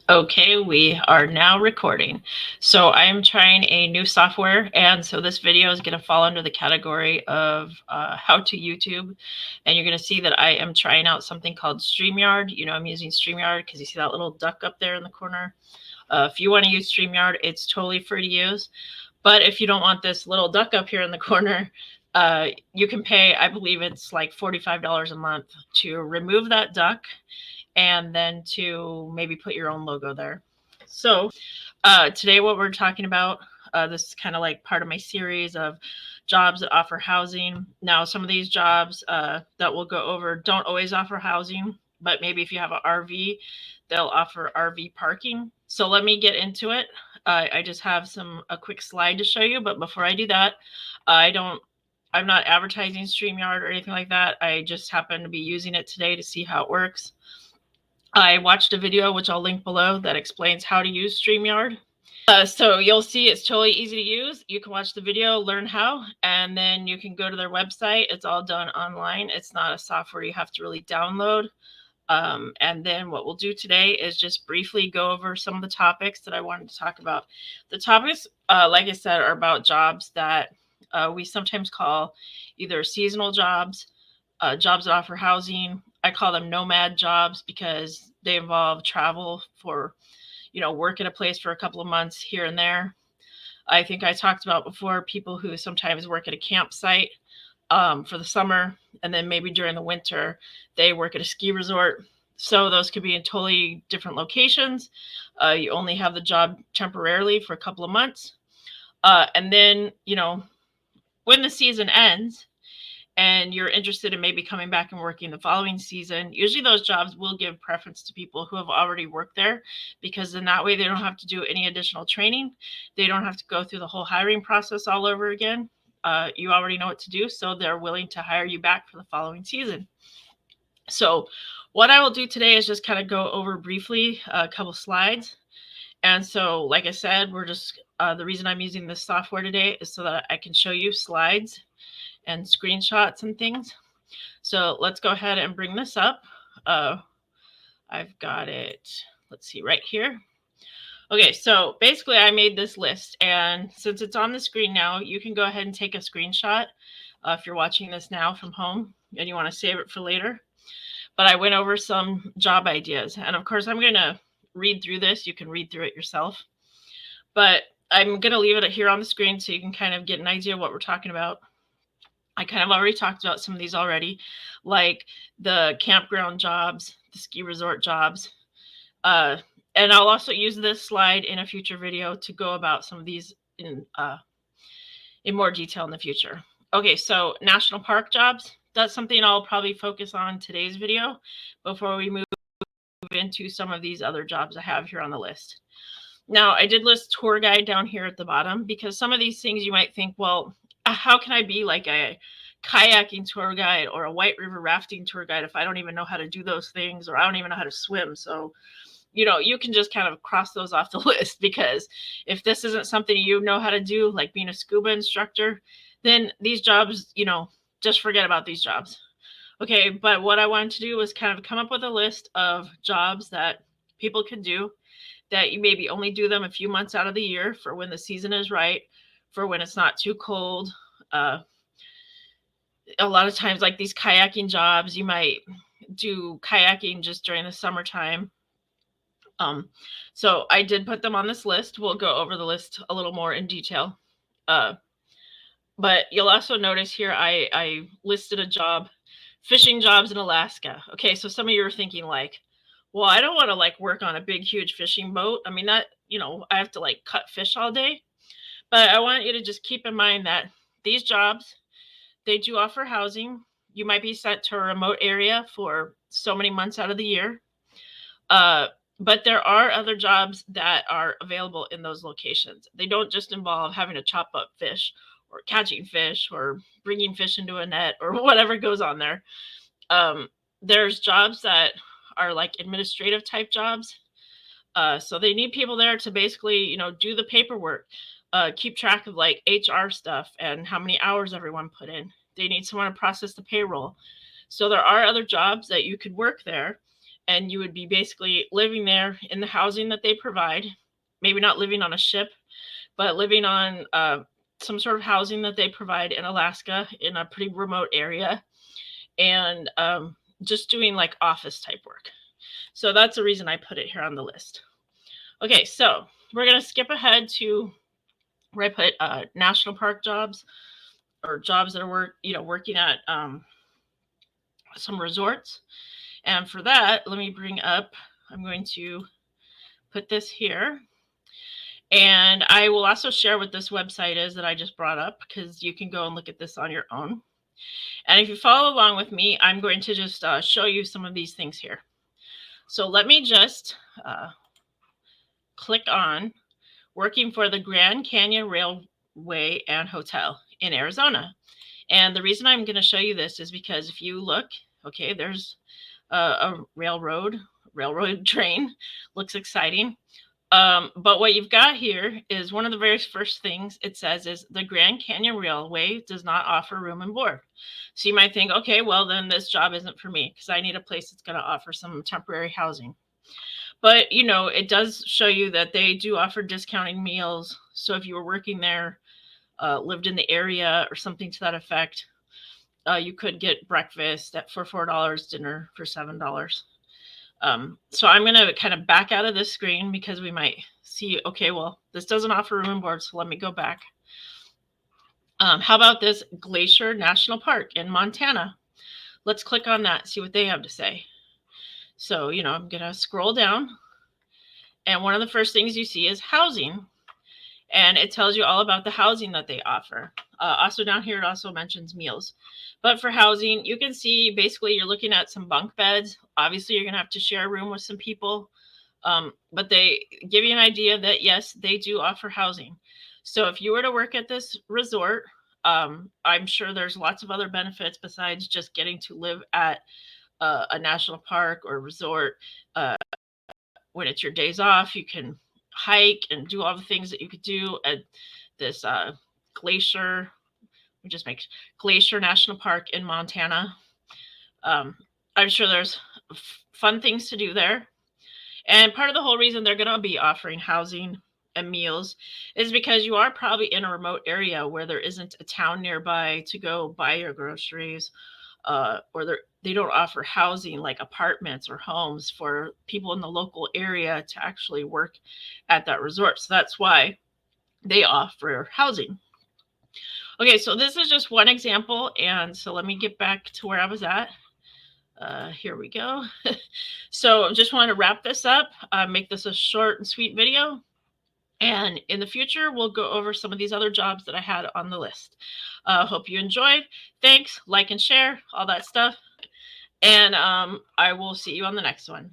Okay, we are now recording. So I am trying a new software, and so this video is going to fall under the category of how to YouTube. And you're going to see that I am trying out something called Streamyard. I'm using Streamyard because you see that little duck up there in the corner. If you want to use Streamyard, it's totally free to use. But if you don't want this little duck up here in the corner, you can pay, I believe it's like $45 a month to remove that duck and then to maybe put your own logo there. So today what we're talking about, this is kind of like part of my series of jobs that offer housing. Now, some of these jobs that we'll go over don't always offer housing, but maybe if you have an RV, they'll offer RV parking. So let me get into it. I just have a quick slide to show you, but before I do that, I'm not advertising StreamYard or anything like that. I just happen to be using it today to see how it works. I watched a video, which I'll link below, that explains how to use StreamYard. So you'll see it's totally easy to use. You can watch the video, learn how, and then you can go to their website. It's all done online. It's not a software you have to really download. And then what we'll do today is just briefly go over some of the topics that I wanted to talk about. The topics, like I said, are about jobs that we sometimes call either seasonal jobs, jobs that offer housing. I call them nomad jobs because they involve travel for, work at a place for a couple of months here and there. I think I talked about before people who sometimes work at a campsite for the summer, and then maybe during the winter they work at a ski resort. So those could be in totally different locations. You only have the job temporarily for a couple of months. And then, when the season ends, and you're interested in maybe coming back and working the following season, usually those jobs will give preference to people who have already worked there, because then that way they don't have to do any additional training. They don't have to go through the whole hiring process all over again. You already know what to do, so they're willing to hire you back for the following season. So what I will do today is just kind of go over briefly a couple slides. And so, like I said, we're just, the reason I'm using this software today is so that I can show you slides and screenshots and things. So let's go ahead and bring this up. I've got it, let's see, right here. Okay, so basically I made this list, and since it's on the screen now, you can go ahead and take a screenshot if you're watching this now from home and you want to save it for later. But I went over some job ideas, and of course I'm going to read through this. You can read through it yourself, but I'm going to leave it here on the screen so you can kind of get an idea of what we're talking about. I kind of already talked about some of these already, like the campground jobs, the ski resort jobs. And I'll also use this slide in a future video to go about some of these in more detail in the future. Okay, so national park jobs, that's something I'll probably focus on today's video before we move into some of these other jobs I have here on the list. Now, I did list tour guide down here at the bottom because some of these things you might think, well, how can I be like a kayaking tour guide or a white river rafting tour guide if I don't even know how to do those things, or I don't even know how to swim? So, you can just kind of cross those off the list, because if this isn't something you know how to do, like being a scuba instructor, then these jobs, just forget about these jobs. Okay, but what I wanted to do was kind of come up with a list of jobs that people can do, that you maybe only do them a few months out of the year for when the season is right, for when it's not too cold. A lot of times, like these kayaking jobs, you might do kayaking just during the summertime. So I did put them on this list. We'll go over the list a little more in detail. But you'll also notice here I listed a job, fishing jobs in Alaska. Okay, so some of you are thinking like, well, I don't want to like work on a big, huge fishing boat. I mean, that, I have to like cut fish all day. But I want you to just keep in mind that these jobs, they do offer housing. You might be sent to a remote area for so many months out of the year. But there are other jobs that are available in those locations. They don't just involve having to chop up fish or catching fish or bringing fish into a net or whatever goes on there. There's jobs that are like administrative type jobs. So they need people there to basically, do the paperwork, keep track of like HR stuff and how many hours everyone put in. They need someone to process the payroll. So there are other jobs that you could work there and you would be basically living there in the housing that they provide. Maybe not living on a ship, but living on some sort of housing that they provide in Alaska in a pretty remote area, and just doing like office type work. So that's the reason I put it here on the list. Okay, so we're going to skip ahead to where I put national park jobs, or jobs that are working at some resorts. And for that, let me bring up, I'm going to put this here. And I will also share what this website is that I just brought up, because you can go and look at this on your own. And if you follow along with me, I'm going to just show you some of these things here. So let me just click on working for the Grand Canyon Railway and Hotel in Arizona. And the reason I'm going to show you this is because if you look, okay, there's a railroad train. Looks exciting. But what you've got here is one of the very first things it says is the Grand Canyon Railway does not offer room and board. So you might think, okay, well, then this job isn't for me because I need a place that's going to offer some temporary housing. But, it does show you that they do offer discounted meals. So if you were working there, lived in the area or something to that effect, you could get breakfast for $4, dinner for $7. So I'm going to kind of back out of this screen because we might see, okay, well, this doesn't offer room and board, so let me go back. How about this Glacier National Park in Montana? Let's click on that, see what they have to say. So, I'm going to scroll down, and one of the first things you see is housing, and it tells you all about the housing that they offer. Also down here, it also mentions meals. But for housing, you can see basically you're looking at some bunk beds. Obviously, you're going to have to share a room with some people. But they give you an idea that, yes, they do offer housing. So if you were to work at this resort, I'm sure there's lots of other benefits besides just getting to live at a national park or resort. When it's your days off, you can hike and do all the things that you could do at this Glacier National Park in Montana. I'm sure there's fun things to do there. And part of the whole reason they're going to be offering housing and meals is because you are probably in a remote area where there isn't a town nearby to go buy your groceries, or they don't offer housing like apartments or homes for people in the local area to actually work at that resort. So that's why they offer housing. Okay, so this is just one example. And so let me get back to where I was at. Here we go. So just want to wrap this up, make this a short and sweet video. And in the future, we'll go over some of these other jobs that I had on the list. Hope you enjoyed. Thanks, like and share, all that stuff. And I will see you on the next one.